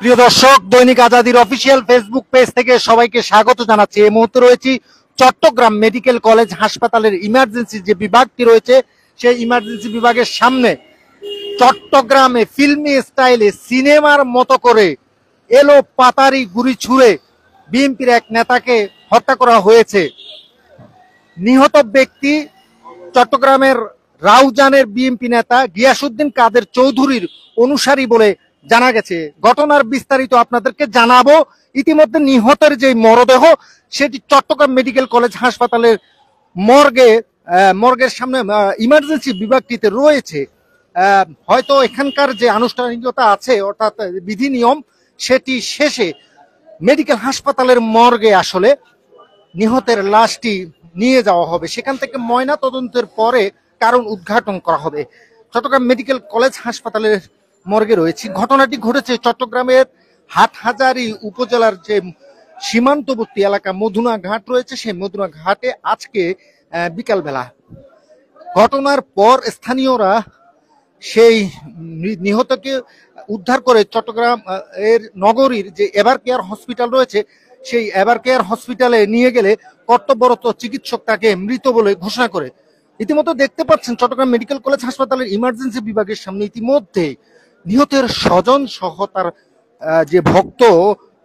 প্রিয় দর্শক, দৈনিক আজাদীর অফিসিয়াল ফেসবুক পেজ থেকে সবাইকে স্বাগত জানাচ্ছি। এই মুহূর্তে রয়েছি চট্টগ্রাম মেডিকেল কলেজ হাসপাতালের ইমার্জেন্সি যে বিভাগটি রয়েছে সেই ইমার্জেন্সি বিভাগের সামনে। চট্টগ্রামে ফিল্মি স্টাইলে সিনেমার মতো করে এলো পাতারি গুলি ছুঁড়ে বিএনপির এক নেতাকে হত্যা করা হয়েছে। নিহত ব্যক্তি চট্টগ্রামের রাউজানের বিএনপি নেতা গিয়াসউদ্দিন কাদের চৌধুরীর অনুসারী বলে জানা গেছে। ঘটনার বিস্তারিত আপনাদেরকে জানাবো। ইতিমধ্যে নিহতের যে মরদেহ সেটি চট্টগ্রাম মেডিকেল কলেজ হাসপাতালের মর্গের সামনে ইমার্জেন্সি বিভাগটিতে রয়েছে। হয়তো এখানকার যে আনুষ্ঠানিকতা আছে অর্থাৎ বিধি নিয়ম সেটি শেষে মেডিকেল হাসপাতালের মর্গে আসলে নিহতের লাশটি নিয়ে যাওয়া হবে। সেখান থেকে ময়না তদন্তের পরে কারণ উদ্ঘাটন করা হবে। চট্টগ্রাম মেডিকেল কলেজ হাসপাতালের মর্গে রয়েছে। ঘটনাটি ঘটেছে চট্টগ্রামের হাটহাজারী উপজেলার যে সীমান্তবর্তী এলাকা মধুনা ঘাট রয়েছে সেই মধুনা ঘাটে আজকে বিকালবেলা। ঘটনার পর স্থানীয়রা সেই নিহতকে উদ্ধার করে চট্টগ্রাম এর নগরীর যে এভার কেয়ার হসপিটাল রয়েছে সেই এভার কেয়ার হসপিটালে নিয়ে গেলে কর্তব্যরত চিকিৎসক তাকে মৃত বলে ঘোষণা করে। ইতিমধ্যে দেখতে পাচ্ছেন চট্টগ্রাম মেডিকেল কলেজ হাসপাতালের ইমার্জেন্সি বিভাগের সামনে ইতিমধ্যে নিহতের স্বজন সহ তার যে ভক্ত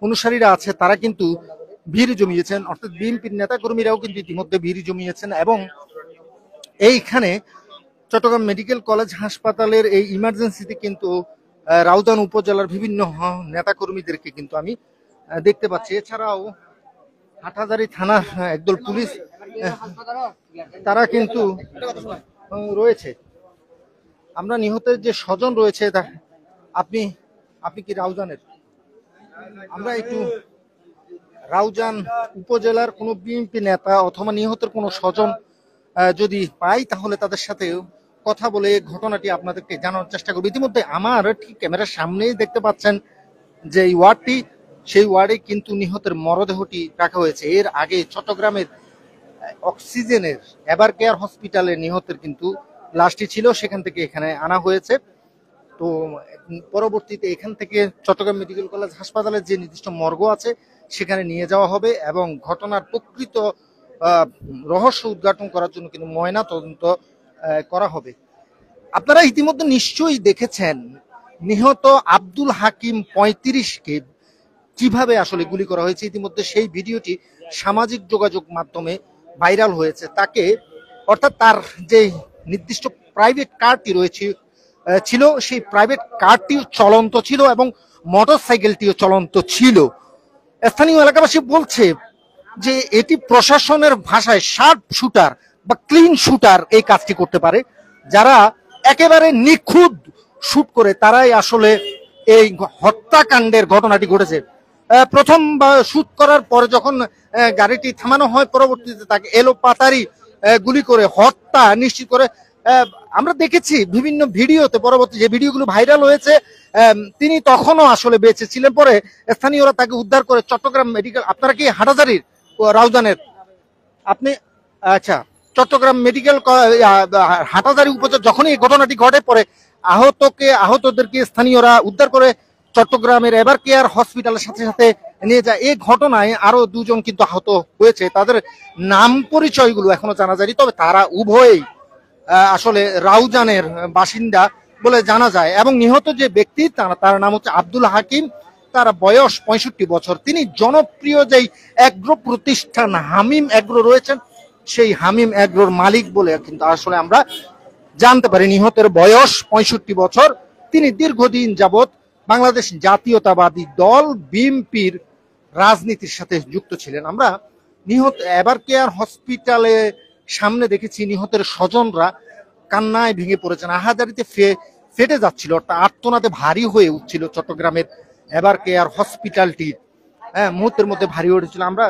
অনুসারীরা আছে তারা কিন্তু ভিড় জমিয়েছেন, অর্থাৎ বিএনপির নেতা কর্মীরাও কিন্তু ইতিমধ্যে ভিড় জমিয়েছেন। এবং এইখানে চট্টগ্রাম মেডিকেল কলেজ হাসপাতালের এই ইমার্জেন্সিতে কিন্তু রাউজান উপজেলার বিভিন্ন নেতাকর্মীদেরকে কিন্তু আমি দেখতে পাচ্ছি। এছাড়াও হাটহাজারী থানার একদল পুলিশ তারা কিন্তু রয়েছে। আমরা নিহতের যে স্বজন রয়েছে আপনি কি রাউজানের? আমরা একটু রাউজান উপজেলার কোনো বিএনপি নেতা অথবা নিহতের কোনো স্বজন যদি পাই তাহলে তাদের সাথে কথা বলে ঘটনাটি আপনাদেরকে জানানোর চেষ্টা করবো। ইতিমধ্যে আমার ঠিক ক্যামেরার সামনেই দেখতে পাচ্ছেন যে এই ওয়ার্ডটি, সেই ওয়ার্ডে কিন্তু নিহতের মরদেহটি রাখা হয়েছে। এর আগে চট্টগ্রামের অক্সিজেনের এভার কেয়ার হসপিটালে নিহতের কিন্তু লাশটি ছিল, সেখান থেকে এখানে আনা হয়েছে। তো পরবর্তীতে এখান থেকে চট্টগ্রাম মেডিকেল কলেজ হাসপাতালের যে নির্দিষ্ট মর্গ আছে সেখানে নিয়ে যাওয়া হবে এবং ঘটনার প্রকৃত রহস্য উদ্ঘাটন করার জন্য কিন্তু ময়না তদন্ত করা হবে। আপনারা ইতিমধ্যে নিশ্চয়ই দেখেছেন নিহত আব্দুল হাকিম ৩৫কে কিভাবে আসলে গুলি করা হয়েছে। ইতিমধ্যে সেই ভিডিওটি সামাজিক যোগাযোগ মাধ্যমে ভাইরাল হয়েছে। তাকে অর্থাৎ তার যে নির্দিষ্ট প্রাইভেট কারটি রয়েছে ছিল সেই প্রাইভেট কারটিও চলন্ত ছিল এবং মোটর সাইকেলটিও চলন্ত ছিল। স্থানীয় এলাকাবাসী বলছে যে এটি প্রশাসনের ভাষায় শার্প শুটার বা ক্লিন শুটার এই কাজটি করতে পারে। যারা একেবারে নিখুঁত শুট করে তারাই আসলে এই হত্যাকাণ্ডের ঘটনাটি ঘটেছে। প্রথম শুট করার পরে যখন গাড়িটি থামানো হয় পরবর্তীতে তাকে এলো পাতারি গুলি করে হত্যা নিশ্চিত করে। আমরা দেখেছি বিভিন্ন ভিডিওতে, পরবর্তী যে ভিডিওগুলো ভাইরাল হয়েছে তিনি তখনও আসলে বেঁচে ছিলেন। পরে স্থানীয়রা তাকে উদ্ধার করে চট্টগ্রাম মেডিকেল, আপনারা কি হাটহাজারীর রাউজানের? আপনি আচ্ছা, চট্টগ্রাম মেডিকেল হাটহাজারী উপজেলা যখনই এই ঘটনাটি ঘটে পরে আহতদেরকে স্থানীয়রা উদ্ধার করে চট্টগ্রামের এভার কেয়ার হসপিটালের সাথে সাথে নিয়ে যায়। এই ঘটনায় আরো দুজন কিন্তু আহত হয়েছে, তাদের নাম পরিচয়গুলো এখনো জানা যায়নি, তবে তারা উভয়ই আসলে রাউজানের বাসিন্দা বলে জানা যায়। এবং নিহত যে ব্যক্তি তার নাম হচ্ছে আব্দুল হাকিম, তার বয়স 65 বছর। তিনি জনপ্রিয় যেই এগ্রো প্রতিষ্ঠান হামিম এগ্রো রয়েছেন সেই হামিম এগ্রোর মালিক বলে কিন্তু আসলে আমরা জানতে পারি। নিহতের বয়স 65 বছর। তিনি দীর্ঘদিন যাবৎ বাংলাদেশ জাতীয়তাবাদী দল বিএনপির রাজনীতির সাথে যুক্ত ছিলেন। আমরা নিহত এভার কেয়ার হসপিটালে সামনে দেখেছি নিহতের স্বজনরা কান্নায় ভেঙে পড়েছেন, আহাজারিতে ফেটে যাচ্ছিল, অর্থাৎ আর্তনাদে ভারী হয়ে উঠছিল চট্টগ্রামের এভার কেয়ার হসপিটালটি। মুহূর্তের মধ্যে ভারী উঠেছিল। আমরা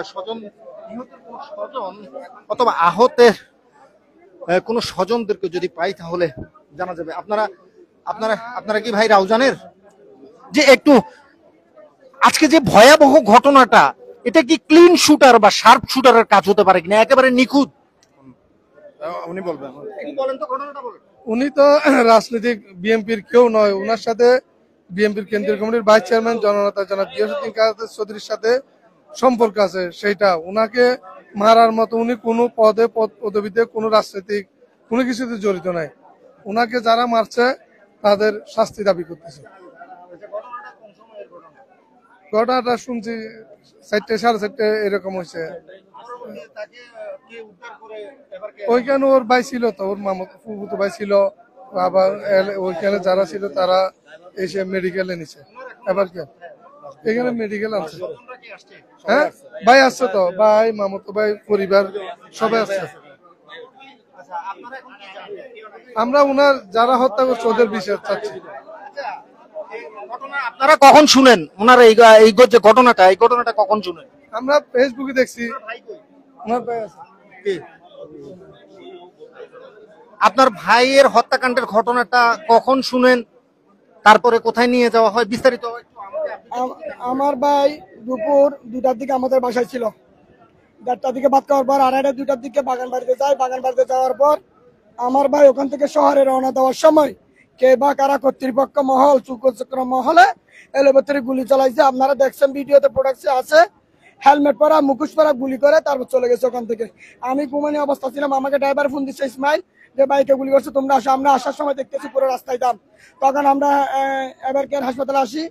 নিহতের কোন স্বজন অথবা আহতের কোন স্বজনদেরকে যদি পাই তাহলে জানা যাবে। আপনারা কি ভাই রাউজানের? যে একটু আজকে যে ভয়াবহ ঘটনাটা, এটা কি ক্লিন শুটার বা শার্প শুটারের কাজ হতে পারে কিনা, একেবারে নিখুঁত? উনি বলবেন। বলেন তো ঘটনাটা বলেন। উনি তো রাজনৈতিক বিএনপির কেউ নয়, ওনার সাথে বিএনপির কেন্দ্রীয় কমিটির ভাইস চেয়ারম্যান জননেতা জনাব গিয়াসউদ্দিন কাদের চৌধুরীর সাথে সম্পর্ক আছে, সেটা উনাকে মারার মতো উনি কোনো পদবিতে কোনো রাজনৈতিক কোনো কিছুতে জড়িত নাই। উনাকে যারা মারছে তাদের শাস্তি দাবি করতেছে। ঘটনাটা শুনছি 4টে 4:30 এরকম হয়েছে। ওইখানে ওর ভাই ছিল, তো ওর ফুফুতো ভাই ছিল, আবার ওইখানে যারা ছিল তারা এসে মেডিকেলে নিছে। এবার কি এখানে মেডিকেল আছে, হ্যাঁ ভাই আসছে, তো ভাই মামাতো ভাই পরিবার সবাই আসছে। আমরা উনার যারা হত্যা করছে ওদের বিচার চাচ্ছি। আপনারা কখন শুনেন ওনার এই যে ঘটনাটা কখন শুনেন? আমরা ফেসবুকে দেখছি। ওনার ভাই আছে। আপনার ভাইয়ের হত্যাকাণ্ডের ঘটনাটা কখন শুনেন, তারপরে কোথায় নিয়ে যাওয়া হয়, বিস্তারিত আমার ভাই দুপুর 2টার দিকে আমাদের বাসায় ছিল। 1:30টার দিকে ভাত খাওয়ার পর 2:30-2টার দিকে বাগান বাড়িতে যায়। বাগান বাড়িতে যাওয়ার পর আমার ভাই ওখান থেকে শহরে রওনা দেওয়ার সময় কে বা কারা কর্তৃপক্ষ মহল চক্র মহলে এলোপাতাড়ি গুলি চালাইছে। আপনারা দেখছেন ভিডিওতে, প্রোডাক্টে আছে। হেলমেট পরা, মুখোশ পরা, গুলি করে তারপর চলে গেছে ওখান থেকে। আমি ঘুমানি অবস্থা ছিলাম, আমাকে ড্রাইভার ফোন দিচ্ছে ইসমাইল যে বাইকে গুলি করছে, তোমরা আসো। আমরা আসার সময় দেখতেছি পুরো রাস্তায় দাম। তখন আমরা এবার কেয়ার হাসপাতালে আসি।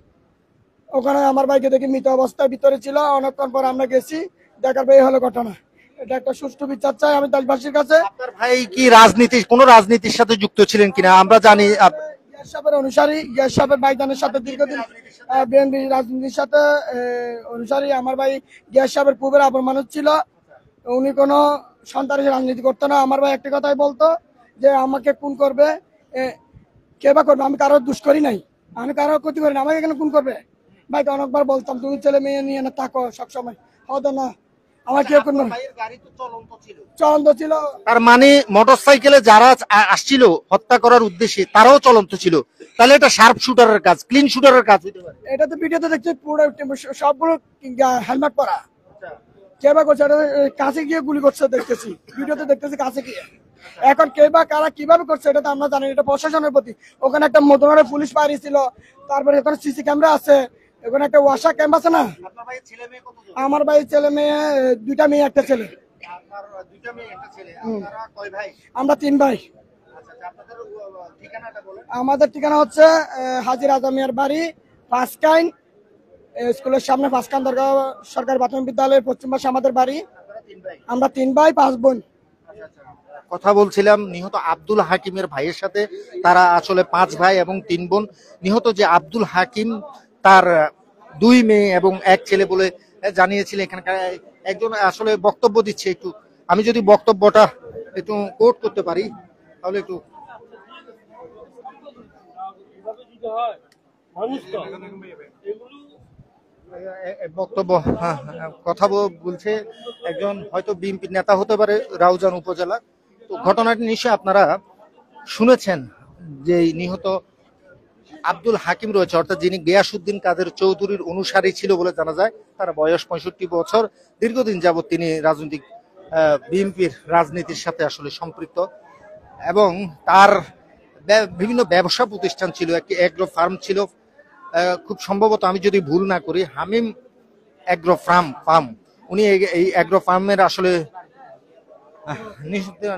ওখানে আমার ভাইকে দেখি মৃত অবস্থায় ভিতরে ছিল। অনেকক্ষণ পর আমরা গেছি, দেখার পর এই হলো ঘটনা। এটা একটা সুষ্ঠু বিচার চাই আমি দেশবাসীর কাছে। আপনার ভাই কি কোন রাজনীতির সাথে যুক্ত ছিলেন কিনা? আমরা জানি গিয়াস সাহেবের অনুসারী, গিয়াস সাহেবের ভাইজানের সাথে দীর্ঘদিন বিএনপি রাজনীতির সাথে অনুসারী। আমার ভাই গিয়াস সাহেবের পূর্বের আপন মানুষ ছিল, উনি কোনো সন্ত্রাসী রাজনীতি করতো না। আমার ভাই একটি কথাই বলতো যে আমাকে খুন করবে, কে বা করবে, আমি কারোর দুষ করি নাই, আমি কারোর ক্ষতি করি না, আমাকে এখানে খুন করবে। ভাইকে অনেকবার বলতাম তুমি ছেলে মেয়ে নিয়ে না থাকো সবসময়, হতো না আমার কেউ করবে না। চলন্ত ছিল। তার মানে মোটরসাইকেলে যারা আসছিল হত্যা করার উদ্দেশ্যে তারাও চলন্ত ছিল, তাহলে এটা শার্প শুটারের কাজ, ক্লিন শুটারের কাজ হতে পারে। এটা তো ভিডিওতে দেখছি পুরো সবগুলো হেলমেট পরা। কে বা করছে, কাছে গিয়ে গুলি করছে দেখতেছি, ভিডিওতে দেখতেছি কাছে গিয়ে। এখন কে বা কারা কিভাবে করছে এটা তো আমরা জানি, এটা প্রশাসনের প্রতি। ওখানে একটা মধ্যমারে পুলিশ পাহাড়ি ছিল, তারপরে ওখানে সিসি ক্যামেরা আছে, ওখানে একটা ওয়াশা ক্যাম্প আছে না। আমার ভাই ছেলে মেয়ে 2টা মেয়ে 1টা ছেলে। আমরা 3 ভাই। আমাদের ঠিকানা হচ্ছে হাজির আজমিয়ার বাড়ি, পাঁচকাইন স্কুলের সামনে, পাঁচকাইন দরগা সরকারি প্রাথমিক বিদ্যালয়ের পশ্চিম পাশে আমাদের বাড়ি। আমরা 3 ভাই 5 বোন। কথা বলছিলাম নিহত আব্দুল হাকিমের ভাইয়ের সাথে। তারা আসলে 5 ভাই এবং 3 বোন। নিহত যে আব্দুল হাকিম, তার 2 মেয়ে এবং 1 ছেলে বলে জানিয়েছিলেন। এখানকার একজন আসলে বক্তব্য দিচ্ছে, একটু আমি যদি বক্তব্যটা একটু কোট করতে পারি তাহলে একটু। বক্তব্য কথা বলছে একজন হয়তো বিএনপি নেতা হতে পারে রাউজান উপজেলা। তো ঘটনাটি নিশ্চয়ই আপনারা শুনেছেন যে নিহত আব্দুল হাকিম রয়েছে, অর্থাৎ যিনি গিয়াসউদ্দিন কাদের চৌধুরীর অনুসারী ছিল বলে জানা যায়। তার বয়স 65 বছর। দীর্ঘদিন যাবৎ তিনি বিএনপির রাজনীতির সাথে আসলে সম্পৃক্ত এবং তার বিভিন্ন ব্যবসা প্রতিষ্ঠান ছিল, একটি এগ্রো ফার্ম ছিল, খুব সম্ভবত আমি যদি ভুল না করি হামিম এগ্রো ফার্ম। উনি এই এগ্রো ফার্মের আসলে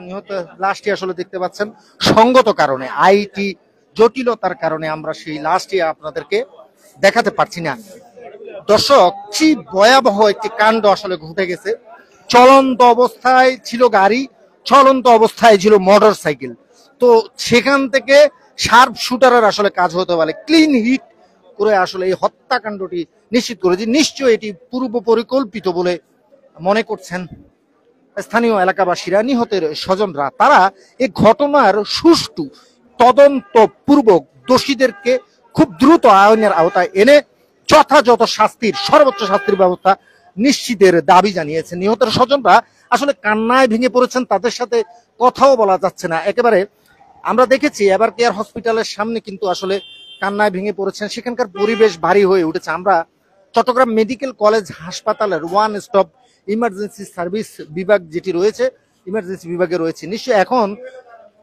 নিহত লাশটি আসলে দেখতে পাচ্ছেন। সঙ্গত কারণে, আইটি জটিলতার কারণে আমরা সেই লাশটি আপনাদেরকে দেখাতে পারছি না। দর্শক, কি ভয়াবহ একটি কাণ্ড আসলে ঘটে গেছে। চলন্ত অবস্থায় ছিল গাড়ি, চলন্ত অবস্থায় ছিল মোটর সাইকেল। তো সেখান থেকে শার্প শুটারের আসলে কাজ হতে পারে, ক্লিন হিট করে আসলে এই হত্যাকাণ্ডটি নিশ্চিত করেছে। নিশ্চয়ই এটি পূর্ব পরিকল্পিত বলে মনে করছেন স্থানীয় এলাকাবাসীরা, নিহতের স্বজনরা। তারা এই ঘটনার সুষ্ঠু তদন্ত পূর্বক দোষীদেরকে খুব দ্রুত আইনের আওতায় এনে যথাযথ শাস্তির, সর্বোচ্চ শাস্তির ব্যবস্থা নিশ্চিতের দাবি জানিয়েছেন নিহতের স্বজনরা। আসলে কান্নায় ভেঙে পড়েছেন, তাদের সাথে কথাও বলা যাচ্ছে না একেবারে। আমরা দেখেছি এবার কেয়ার হসপিটালের সামনে কিন্তু আসলে কান্নায় ভেঙে পড়েছেন, সেখানকার পরিবেশ ভারী হয়ে উঠেছে। আমরা চট্টগ্রাম মেডিকেল কলেজ হাসপাতালের 1 স্টপ ইমার্জেন্সি সার্ভিস বিভাগ যেটি রয়েছে, ইমার্জেন্সি বিভাগে রয়েছে। নিশ্চয়ই এখন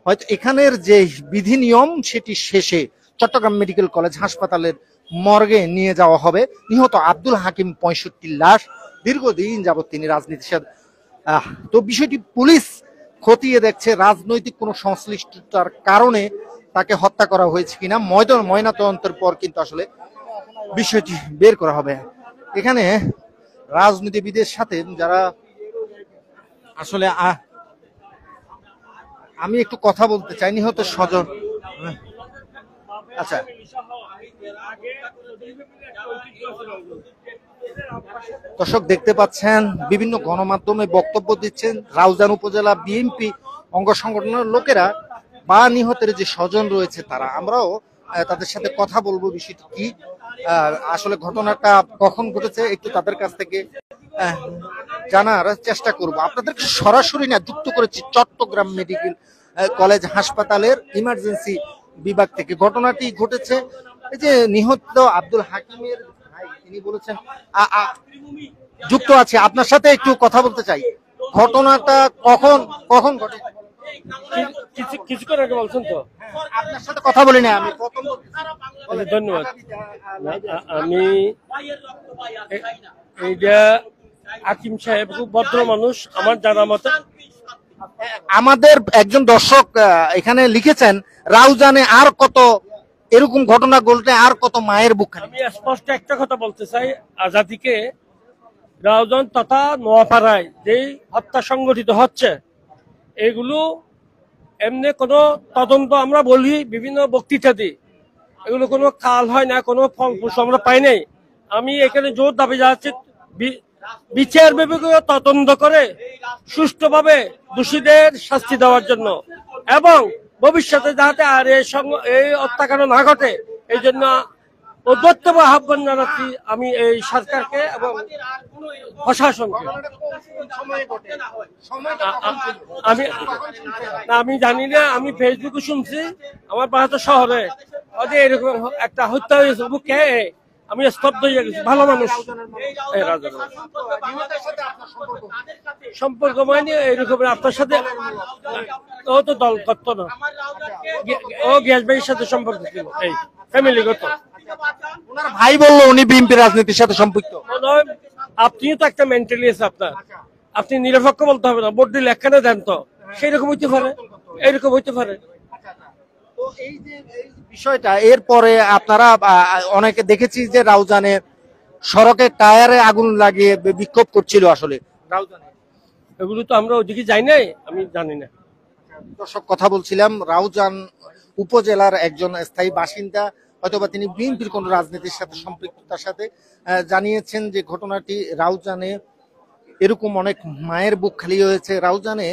হয়তো এখানের যে বিধি নিয়ম সেটি শেষে চট্টগ্রাম মেডিকেল কলেজ হাসপাতালের মর্গে নিয়ে যাওয়া হবে। নিহত আব্দুল হাকিম 65 লাশ, দীর্ঘদিন যাবৎ তিনি রাজনীতির সাথে তো বিষয়টি পুলিশ খতিয়ে দেখছে রাজনৈতিক কোনো সংশ্লিষ্টতার কারণে তাকে হত্যা করা হয়েছে কিনা। ময়নাতদন্তের পর কিন্তু আসলে বিষয়টি বের করা হবে। এখানে রাজনীতিবিদের সাথে যারা আসলে আমি একটু কথা বলতে চাই নিহত স্বজন। আচ্ছা, দর্শক দেখতে পাচ্ছেন বিভিন্ন গণমাধ্যমে বক্তব্য দিচ্ছেন রাউজান উপজেলা বিএনপি অঙ্গ সংগঠনের লোকেরা বা নিহতের যে স্বজন রয়েছে তারা। আমরাও তাদের সাথে কথা বলবো বিষয়টি কি, আসলে ঘটনাটা কখন ঘটেছে একটু তাদের কাছ থেকে জানার চেষ্টা করব। আপনাদেরকে সরাসরি না যুক্ত করেছি চট্টগ্রাম মেডিকেল কলেজ হাসপাতালের ইমার্জেন্সি বিভাগ থেকে। ঘটনাটি ঘটেছে এই যে নিহত আব্দুল হাকিমের ভাই তিনি বলেছেন যুক্ত আছে, আপনার সাথে একটু কথা বলতে চাই। ঘটনাটা কখন কখন ঘটে? কিছুক্ষণ আগে বলছেন তো, আপনার সাথে কথা বলি না আমি প্রথম। ধন্যবাদ। আমি এইটা হাকিম সাহেব খুব ভদ্র মানুষ আমার জানা মতে। আমাদের একজন দর্শক এখানে লিখেছেন রাউজানে আর কত এরকম ঘটনা ঘটলে আর কত মায়ের বুক খালি। আমি স্পষ্ট একটা কথা বলতে চাই, আজাদিকে রাউজান তথা নোয়াপাড়ায় যেই হত্যা সংগঠিত হচ্ছে এগুলো এমনি কোনো তদন্ত আমরা বলি বিভিন্ন বক্তৃতা দিই, এগুলো কোনো কাল হয় না, কোনো ফলপ্রসূ আমরা পাই নাই। আমি এখানে জোর দাবি জানাচ্ছি বিচার বিভাগীয় তদন্ত করে সুষ্ঠুভাবে দোষীদের শাস্তি দেওয়ার জন্য এবং ভবিষ্যতে যাতে আর এই হত্যাকাণ্ড না ঘটে এই জন্য উদ্যত আহ্বান জানাচ্ছি আমি এই সরকারকে এবং প্রশাসনকে। আমি জানি না, আমি ফেসবুকে শুনছি আমার বাহাতো শহরে এরকম একটা হত্যা হয়েছে, বুকে আমি স্তব্ধ হয়ে গেছি। ভালো মানুষ সম্পর্ক মানে এরকম আপনার সাথে ও তো দল করতো না, ও গ্যাস ভাইয়ের সাথে সম্পর্ক ছিল, এই ফ্যামিলিগত। ভাই বললো উনি বিএনপি রাজনীতির সাথে সম্পৃক্ত। আপনিও তো একটা মেন্টালি আছে আপনার, আপনি নিরপেক্ষ বলতে হবে না, ভোট দিলে একখানে দেন তো, সেই রকম হইতে পারে, এইরকম হইতে পারে। তো এই যে বিষয়টা এরপরে আপনারা অনেকে দেখেছি যে রাউজানে সড়কে টায়ারে আগুন লাগিয়ে বিক্ষোভ করছিল আসলে রাউজানে, এগুলো তো আমরা ওদিকে যাই নাই, আমি জানি না। দর্শক কথা বলছিলাম রাউজান উপজেলার একজন স্থায়ী বাসিন্দা, হয়তোবা তিনি বিএনপির কোন রাজনীতির সাথে সম্পৃক্ততার সাথে জানিয়েছেন যে ঘটনাটি রাউজানে এরকম অনেক মায়ের বুক খালি হয়েছে। রাউজানে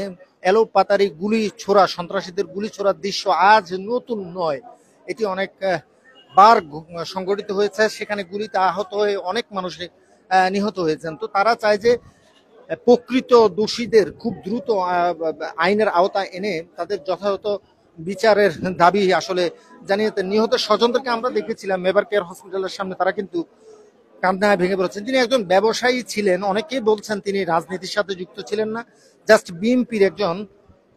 এলোপাতারি গুলি ছোড়া, সন্ত্রাসীদের গুলি ছোড়ার দৃশ্য আজ নতুন নয়, এটি অনেক বার সংঘটিত হয়েছে। সেখানে গুলিতে আহত হয়ে অনেক মানুষ নিহত হয়েছেন। তো তারা চায় যে প্রকৃত দোষীদের খুব দ্রুত আইনের আওতায় এনে তাদের যথাযথ বিচারের দাবি আসলে জানিয়ে নিহত স্বজনদেরকে আমরা দেখেছিলাম মেবার কেয়ার হসপিটালের সামনে, তারা কিন্তু কান্নায় ভেঙে পড়েছেন। তিনি একজন ব্যবসায়ী ছিলেন, অনেকেই বলছেন তিনি রাজনীতির সাথে যুক্ত ছিলেন না, জাস্ট বিএনপির একজন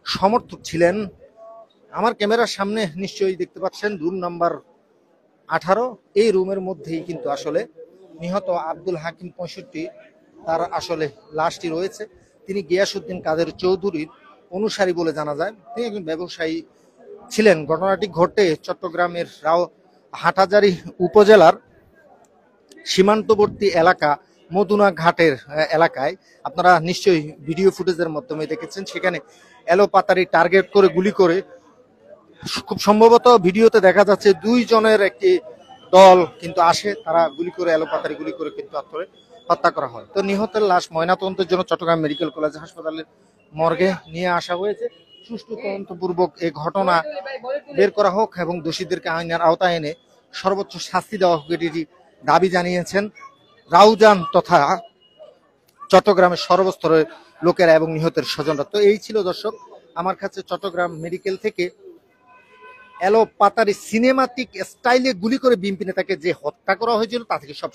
সমর্থক ছিলেন। আমার ক্যামেরার সামনে নিশ্চয়ই দেখতে পাচ্ছেন রুম নাম্বার 18, এই রুমের মধ্যেই কিন্তু আসলে নিহত আব্দুল হাকিম 65 তার আসলে লাশটি রয়েছে। তিনি গিয়াসউদ্দিন কাদের চৌধুরীর অনুসারী বলে জানা যায়, তিনি একজন ব্যবসায়ী ছিলেন। ঘটনাটি ঘটে চট্টগ্রামের হাটহাজারী উপজেলার সীমান্তবর্তী এলাকা মদুনা ঘাটের এলাকায়। আপনারা নিশ্চয়ই ভিডিও ফুটেজের মাধ্যমে দেখেছেন, সেখানে এলোপাতারি টার্গেট করে গুলি করে, খুব সম্ভবত ভিডিওতে দেখা যাচ্ছে 2 জনের একটি দল কিন্তু আসে, তারা গুলি করে এলোপাতারি গুলি করে কিন্তু হত্যা করা হয়। তো নিহতের লাশ ময়নাতদন্তের জন্য চট্টগ্রাম মেডিকেল কলেজ হাসপাতালের মর্গে নিয়ে আসা হয়েছে। সুষ্ঠু তদন্তপূর্বক এই ঘটনা বের করা হোক এবং দোষীদেরকে আইনের আওতায় এনে সর্বোচ্চ শাস্তি দেওয়া হোক, এটি দাবি জানিয়েছেন রাউজান তথা চট্টগ্রামের সর্বস্তরের লোকেরা এবং নিহতের স্বজনরা। তো এই ছিল দর্শক আমার কাছে চট্টগ্রাম মেডিকেল থেকে এলোপাতারি সিনেমাটিক স্টাইলে গুলি করে বিএনপি নেতাকে যে হত্যা করা হয়েছিল তা থেকে সব